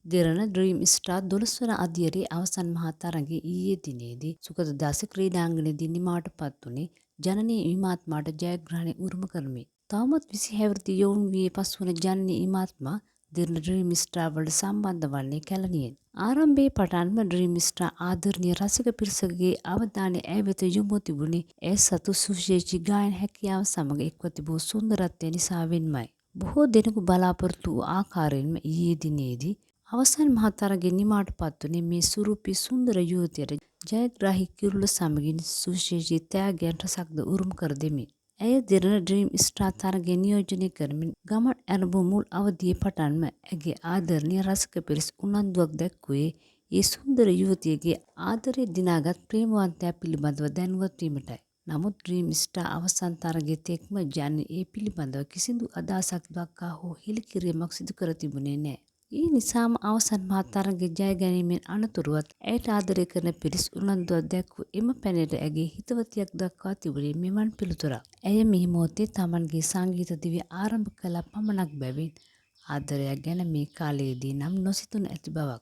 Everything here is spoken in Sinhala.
දෙරණ ඩ්‍රීම් ස්ටාර් 12 වන අදියරේ අවසන් මහා තරගයේ ඊයේ දිනේදී සුගතදාස ක්‍රීඩාංගණයේදී නිමාවට පත් වුණේ ජනනී හිමාත්මාට ජයග්‍රහණය උරුම කරමින්. තවමත් 20 හැවිරිදි යොවුන් වියේ පසුවන ජනනී හිමාත්මා දෙරණ ඩ්‍රීම් ස්ටාර් වලට සම්බන්ධ වන්නේ කැලණියෙන්. ආරම්භයේ පටන්ම ඩ්‍රීම් ස්ටාර් ආදරණීය රසික පිරිසකගේ අවධානය ඇය වෙත යොමුව තිබුණේ ඇය සතු සුවිශේෂී ගායන හැකියාව සමග එක්ව තිබූ සුන්දරත්වය නිසාවෙන්මයි. බොහෝ දෙනෙකු බලාපොරොත්තු වූ ආකාරයෙන්ම ඊයේ දිනේදී අවසන් මහා තරගයේ නිමාවට පත්වුණේ මේ සුරූපී සුන්දර යුවතියට ජයග්‍රාහී කිරුළ සමගින් සුවිශේෂී ත්‍යාගයන් රැසක්ද උරුම කර දෙමින්. ඇය දෙරණ ඩ්‍රීම් ස්ටාර් තරගය නියෝජනය කරමින් ගමන් ඇරඹූ මුල් අවධියේ පටන්ම ඇගේ ආදරණීය රසික පිරිස උනන්දුවක් දැක්වුවේ ඒ සුන්දර යුවතියගේ ආදරය දිනාගත් ප්‍රේමවන්තයා පිළිබඳව දැනුවත් වීමටයි. නමුත් ඩ්‍රීම් ස්ටාර් අවසන් තරගය තෙක්ම ජනනී ඒ පිළිබඳව කිසිදු අදහසක් දක්වා හෝ හෙළිකිරීමක් සිදු කර තිබුණේ නෑ. ඒ නිසාම අවසන් මහා තරගය ජය ගැනීමෙන් අනතුරුවත් ඇයට ආදරය කරන පිරිස් උනන්දුවක් දැක්වූ එම පැනයට ඇගේ හිතවතියක් දක්වා තිබුණේ මෙවන් පිළිතුරක්. ඇය මේ මොහොතේ තමන්ගේ සංගීත දිවිය ආරම්භ කළා පමණක් බැවින් ආදරයක් ගැන මේ කාලයේදී නම් නොසිතනු ඇති බවක්.